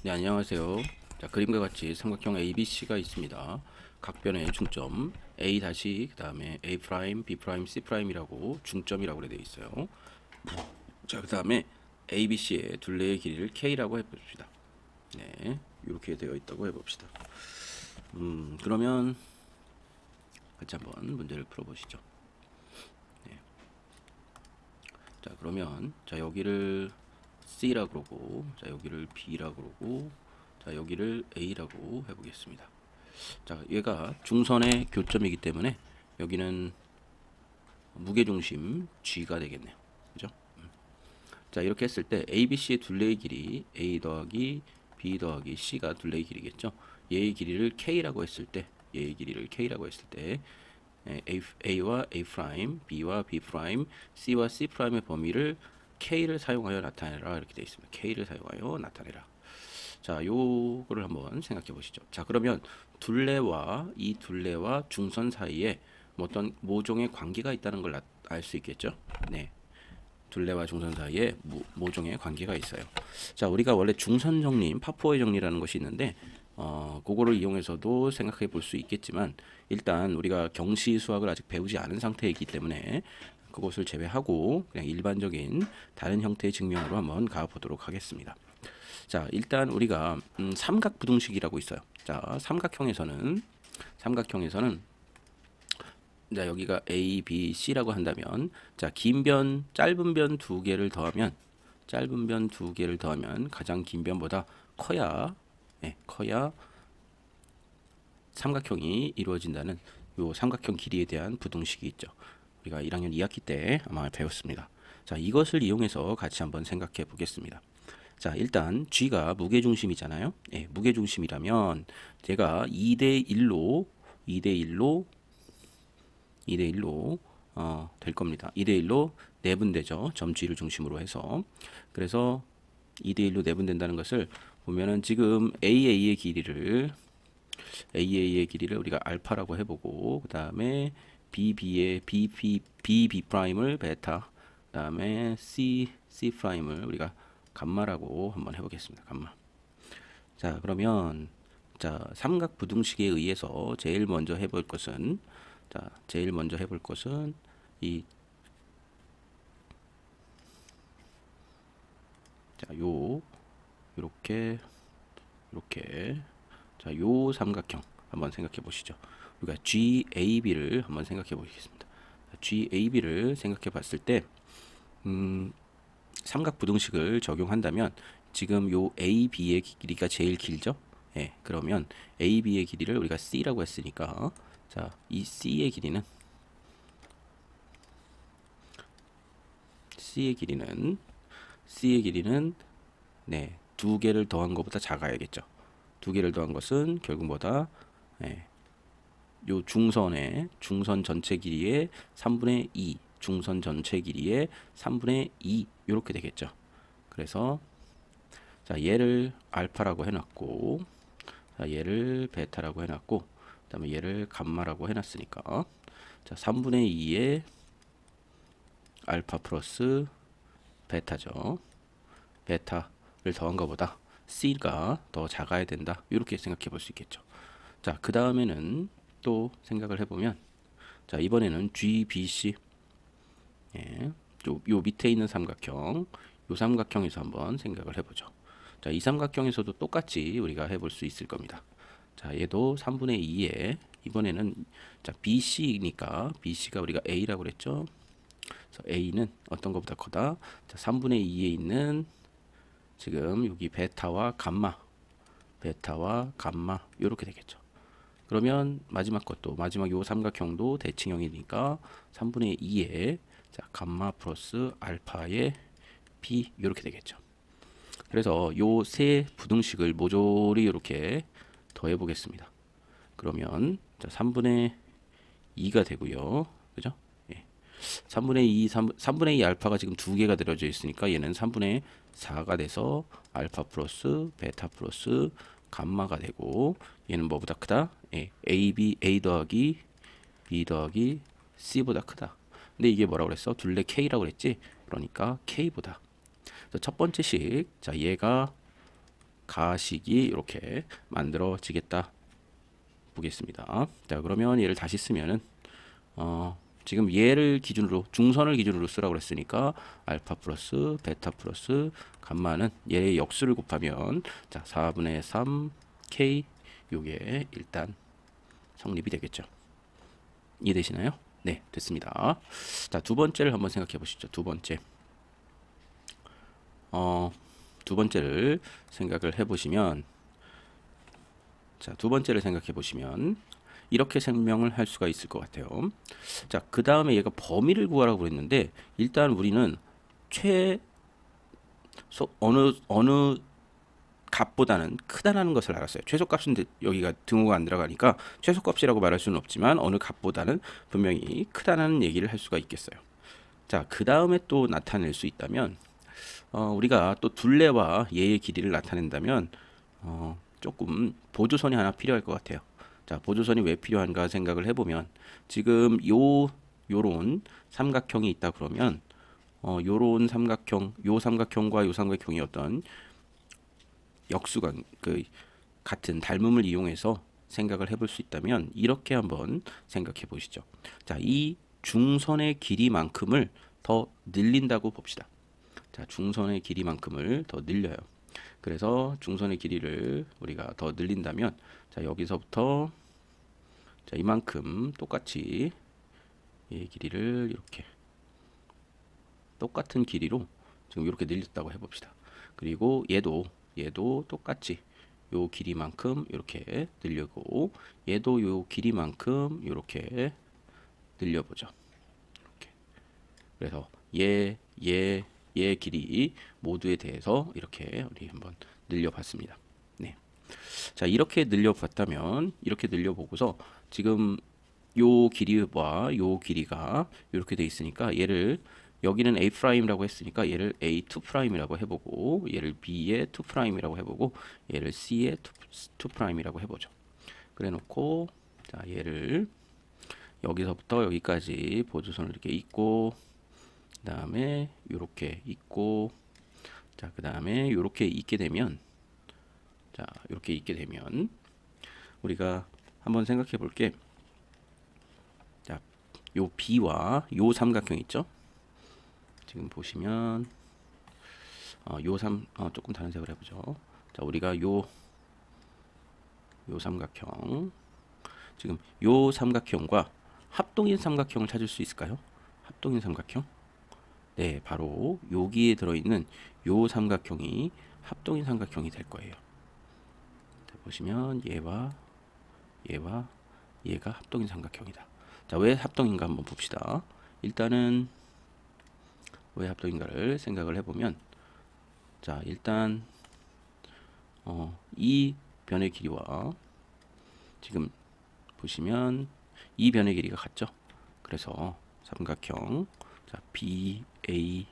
네, 안녕하세요. 자, 그림과 같이 삼각형 ABC가 있습니다. 각 변의 중점 A 다시 그다음에 A 프라임, B 프라임, C 프라임이라고 중점이라고 되어 있어요. 자, 그다음에 ABC의 둘레의 길이를 K라고 해봅시다. 네, 이렇게 되어 있다고 해봅시다. 그러면 같이 한번 문제를 풀어보시죠. 네. 자, 그러면 자 여기를 C라 그러고, 자 여기를 B라 그러고, 자 여기를 A라고 해보겠습니다. 자, 얘가 중선의 교점이기 때문에 여기는 무게중심 G가 되겠네요. 그죠? 자, 이렇게 했을 때 ABC의 둘레의 길이 A 더하기 B 더하기 C가 둘레의 길이겠죠. 얘의 길이를 K라고 했을 때, 얘의 길이를 K라고 했을 때 A와 A 프라임, B와 B 프라임, C와 C 프라임의 범위를 K를 사용하여 나타내라 이렇게 되어 있습니다. K를 사용하여 나타내라. 자, 요거를 한번 생각해 보시죠. 자, 그러면 둘레와 이 둘레와 중선 사이에 뭐 어떤 모종의 관계가 있다는 걸 알 수 있겠죠? 네. 둘레와 중선 사이에 모종의 관계가 있어요. 자, 우리가 원래 중선 정리, 파포의 정리라는 것이 있는데 그거를 이용해서도 생각해 볼 수 있겠지만 일단 우리가 경시 수학을 아직 배우지 않은 상태이기 때문에 그것을 제외하고 그냥 일반적인 다른 형태의 증명으로 한번 가보도록 하겠습니다. 자, 일단 우리가 삼각 부등식이라고 있어요. 자, 삼각형에서는 자, 여기가 A, B, C라고 한다면 자, 긴 변, 짧은 변 두 개를 더하면 가장 긴 변보다 커야 커야 삼각형이 이루어진다는 요 삼각형 길이에 대한 부등식이 있죠. 우리가 1학년 2학기 때 아마 배웠습니다. 자, 이것을 이용해서 같이 한번 생각해 보겠습니다. 자, 일단 G가 무게중심이잖아요. 예, 무게중심이라면 제가 2대 1로 될 겁니다. 2대 1로 내분되죠. 점 G를 중심으로 해서. 그래서 2대 1로 내분된다는 것을 보면은 지금 AA의 길이를 우리가 알파라고 해보고, 그 다음에 BB의 BB 프라임을 베타, 그 다음에 C 프라임을 우리가 감마라고 한번 해보겠습니다. 감마. 자, 그러면 자, 삼각 부등식에 의해서 제일 먼저 해볼 것은 이 자, 요렇게 자, 요 삼각형 한번 생각해 보시죠. 우리가 GAB를 한번 생각해 보겠습니다. GAB를 생각해 봤을 때 삼각 부등식을 적용한다면 지금 요 AB의 길이가 제일 길죠? 예, 그러면 AB의 길이를 우리가 C라고 했으니까 자, 이 C의 길이는 네, 두 개를 더한 것보다 작아야겠죠. 두 개를 더한 것은 결국 뭐다? 예, 요 중선 전체 길이의 3분의 2, 중선 전체 길이의 3분의 2 이렇게 되겠죠. 그래서 자, 얘를 알파라고 해놨고, 자, 얘를 베타라고 해놨고, 그다음에 얘를 감마라고 해놨으니까 자, 3분의 2의 알파 플러스 베타죠. 베타를 더한 것보다 C가 더 작아야 된다. 이렇게 생각해 볼 수 있겠죠. 자, 그 다음에는 또 생각을 해보면 자, 이번에는 GBC 예, 요 밑에 있는 삼각형, 요 삼각형에서 한번 생각을 해보죠. 자, 이 삼각형에서도 똑같이 우리가 해볼 수 있을 겁니다. 자, 얘도 3분의 2에 이번에는 자, BC니까 BC가 우리가 A라고 그랬죠. 그래서 A는 어떤 것보다 크다. 자, 3분의 2에 있는 지금 여기 베타와 감마 이렇게 되겠죠. 그러면 마지막 요 삼각형도 대칭형이니까 3분의 2에 자, 감마 플러스 알파의 B 이렇게 되겠죠. 그래서 요 세 부등식을 모조리 이렇게 더해 보겠습니다. 그러면 자, 3분의 2가 되고요. 그죠? 예. 3분의 2 알파가 지금 두 개가 들어져 있으니까 얘는 3분의 4가 돼서 알파 플러스 베타 플러스 감마가 되고, 얘는 뭐보다 크다? 예. A 더하기 B 더하기 C보다 크다. 근데 이게 뭐라고 그랬어? 둘레 K라고 그랬지? 그러니까 K보다. 첫 번째 식, 자, 얘가 가식이 이렇게 만들어지겠다 보겠습니다. 자, 그러면 얘를 다시 쓰면은 지금 얘를 기준으로 중선을 기준으로 쓰라고 그랬으니까 알파 플러스 베타 플러스 감마는 얘의 역수를 곱하면 자 4분의 3 k 요게 일단 성립이 되겠죠. 이해되시나요? 네, 됐습니다. 자, 두 번째를 한번 생각해 보시죠. 두 번째. 두 번째를 생각을 해 보시면 자, 두 번째를 생각해 보시면 이렇게 설명을 할 수가 있을 것 같아요. 자, 그 다음에 얘가 범위를 구하라고 그랬는데 일단 우리는 어느 값보다는 크다라는 것을 알았어요. 최소값은 여기가 등호가 안 들어가니까 최소값이라고 말할 수는 없지만 어느 값보다는 분명히 크다라는 얘기를 할 수가 있겠어요. 자, 그 다음에 또 나타낼 수 있다면 우리가 또 둘레와 얘의 길이를 나타낸다면 조금 보조선이 하나 필요할 것 같아요. 자, 보조선이 왜 필요한가 생각을 해보면 지금 요런 삼각형이 있다 그러면 요런 삼각형, 요 삼각형과 요 삼각형이 어떤 역수가 그 같은 닮음을 이용해서 생각을 해볼 수 있다면 이렇게 한번 생각해 보시죠. 자, 이 중선의 길이만큼을 더 늘린다고 봅시다. 자, 중선의 길이만큼을 더 늘려요. 그래서 중선의 길이를 우리가 더 늘린다면 자, 여기서부터 자, 이만큼 똑같이 이 길이를 이렇게 똑같은 길이로 지금 이렇게 늘렸다고 해봅시다. 그리고 얘도 똑같이 요 길이만큼 이렇게 늘리고 얘도 요 길이만큼 이렇게 늘려보죠. 이렇게. 그래서 얘 길이 모두에 대해서 이렇게 우리 한번 늘려봤습니다. 네. 자, 이렇게 늘려봤다면 이렇게 늘려보고서 지금 요 길이와 요 길이가 이렇게 돼 있으니까 얘를 여기는 A 프라임이라고 했으니까 얘를 A2 프라임이라고 해보고 얘를 B의 2 프라임이라고 해보고 얘를 C의 2 프라임이라고 해보죠. 그래놓고 자, 얘를 여기서부터 여기까지 보조선을 이렇게 잇고 그 다음에 이렇게 잇고 자, 그 다음에 이렇게 잇게 되면 자, 이렇게 잇게 되면 우리가 한번 생각해 볼게. 자, 요 B와 요 삼각형 있죠? 지금 보시면 조금 다른 색을 해보죠. 자, 우리가 요 삼각형 지금 요 삼각형과 합동인 삼각형을 찾을 수 있을까요? 합동인 삼각형? 네, 바로 여기에 들어있는 요 삼각형이 합동인 삼각형이 될 거예요. 자, 보시면 얘가 합동인 삼각형이다. 자, 왜 합동인가 한번 봅시다. 일단은 왜 합동인가를 생각을 해보면 자, 일단 이 변의 길이와 지금 보시면 이 변의 길이가 같죠. 그래서 삼각형 자, B, A, 2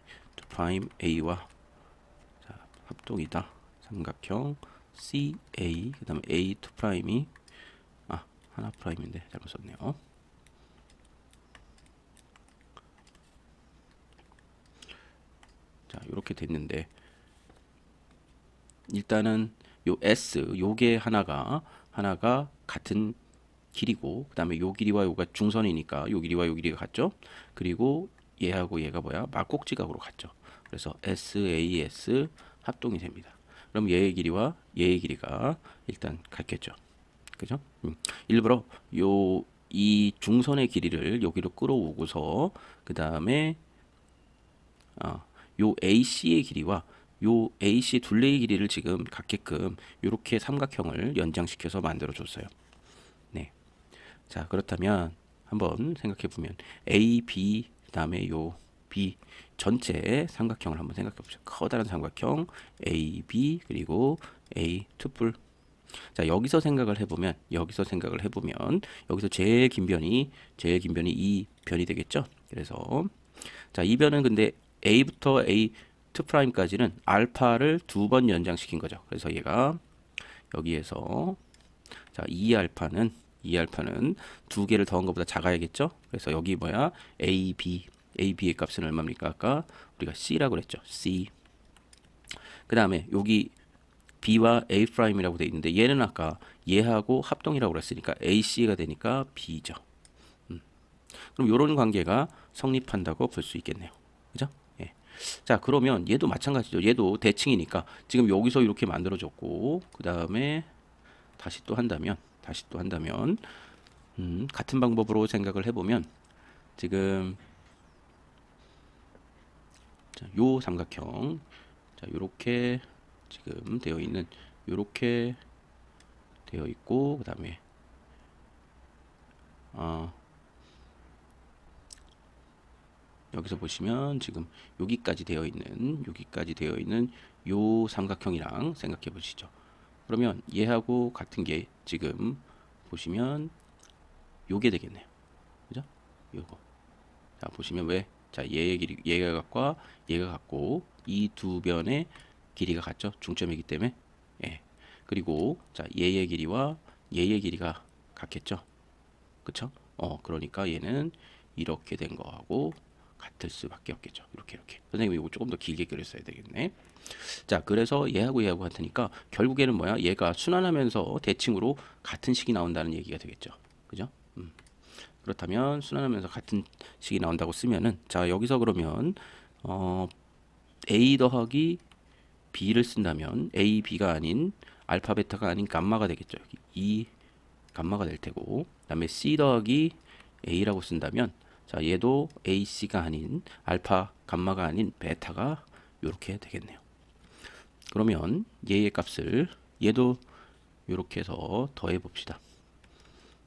프라임 A와 자, 합동이다. 삼각형 C, A 그 다음에 A, 2 프라임이 하나 프라임인데 잘못 썼네요. 자, 이렇게 됐는데 일단은 요 S 요게 하나가 같은 길이고 그 다음에 요 길이와 요가 중선이니까 요 길이와 요 길이가 같죠. 그리고 얘하고 얘가 뭐야 막곡지각으로 같죠. 그래서 SAS 합동이 됩니다. 그럼 얘의 길이와 얘의 길이가 일단 같겠죠. 그죠? 일부러 이 중선의 길이를 여기로 끌어오고서 그 다음에 요 AC의 길이와 요 AC 둘레의 길이를 지금 갖게끔 이렇게 삼각형을 연장시켜서 만들어 줬어요. 네. 자, 그렇다면 한번 생각해 보면 AB 그다음에 요 B 전체 삼각형을 한번 생각해 보죠. 커다란 삼각형 AB 그리고 A 투뿔. 자, 여기서 생각을 해보면 여기서 제일 긴 변이 이 변이 되겠죠. 그래서 자, 이 변은 근데 A부터 A 2 프라임까지는 알파를 두 번 연장시킨 거죠. 그래서 얘가 여기에서 자, 이 알파는 두 개를 더한 것보다 작아야겠죠. 그래서 여기 뭐야? AB의 값은 얼마입니까? 아까 우리가 C라고 그랬죠. C. 그 다음에 여기 B와 A 프라임이라고 돼 있는데 얘는 아까 얘하고 합동이라고 그랬으니까 AC가 되니까 B죠. 그럼 이런 관계가 성립한다고 볼 수 있겠네요. 그죠? 예. 자, 그러면 얘도 마찬가지죠. 얘도 대칭이니까 지금 여기서 이렇게 만들어졌고 그 다음에 다시 또 한다면 같은 방법으로 생각을 해보면 지금 자, 요 삼각형 자, 요렇게 지금 되어 있는 요렇게 되어 있고 그 다음에 여기서 보시면 지금 여기까지 되어 있는 요 삼각형이랑 생각해 보시죠. 그러면 얘하고 같은 게 지금 보시면 요게 되겠네요. 그죠? 요거. 자, 보시면 왜? 자, 얘의 길이, 얘가 같과 얘가 같고 이 두 변의 길이가 같죠? 중점이기 때문에. 예. 그리고 자, 얘의 길이와 얘의 길이가 같겠죠? 그쵸? 그러니까 얘는 이렇게 된 거하고 같을 수밖에 없겠죠. 이렇게. 선생님이 이거 조금 더 길게 그렸어야 되겠네. 자, 그래서 얘하고 같으니까 결국에는 뭐야? 얘가 순환하면서 대칭으로 같은 식이 나온다는 얘기가 되겠죠. 그죠? 그렇다면 순환하면서 같은 식이 나온다고 쓰면은 자, 여기서 그러면 A 더하기 B를 쓴다면 A, B가 아닌 알파, 베타가 아닌 감마가 되겠죠. 여기 이 감마가 될 테고 그다음에 C 더하기 A라고 쓴다면 자, 얘도 A, C가 아닌 알파, 감마가 아닌 베타가 이렇게 되겠네요. 그러면 얘의 값을 얘도 이렇게 해서 더해 봅시다.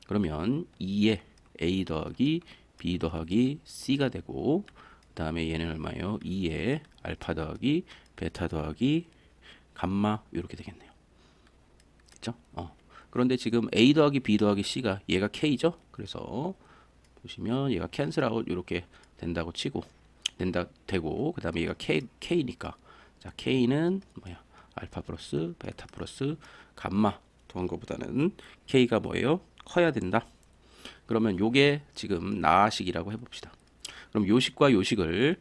그러면 2에 A 더하기 B 더하기 C가 되고 그 다음에 얘는 얼마예요? 2에 알파 더하기 베타 더하기 감마 이렇게 되겠네요. 그렇죠? 그런데 지금 A 더하기 B 더하기 C가 얘가 K죠? 그래서 보시면 얘가 캔슬아웃 이렇게 된다고 치고 되고 그 다음에 얘가 K니까 자, K는 뭐야? 알파 플러스 베타 플러스 감마 더한 것보다는 K가 뭐예요? 커야 된다. 그러면 요게 지금 나식이라고 해봅시다. 그럼 요식과 요식을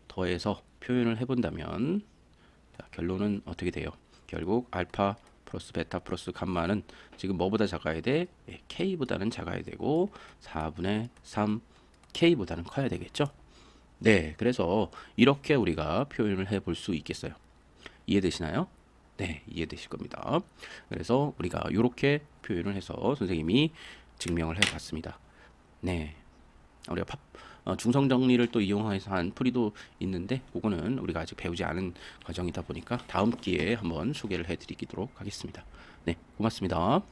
더해서 표현을 해본다면 자, 결론은 어떻게 돼요? 결국 알파 플러스 베타 플러스 감마는 지금 뭐보다 작아야 돼? K보다는 작아야 되고 4분의 3 K보다는 커야 되겠죠? 네, 그래서 이렇게 우리가 표현을 해볼 수 있겠어요. 이해되시나요? 네, 이해되실 겁니다. 그래서 우리가 이렇게 표현을 해서 선생님이 증명을 해봤습니다. 네, 우리가 중성 정리를 또 이용해서 한 풀이도 있는데 그거는 우리가 아직 배우지 않은 과정이다 보니까 다음 기회에 한번 소개를 해드리도록 하겠습니다. 네, 고맙습니다.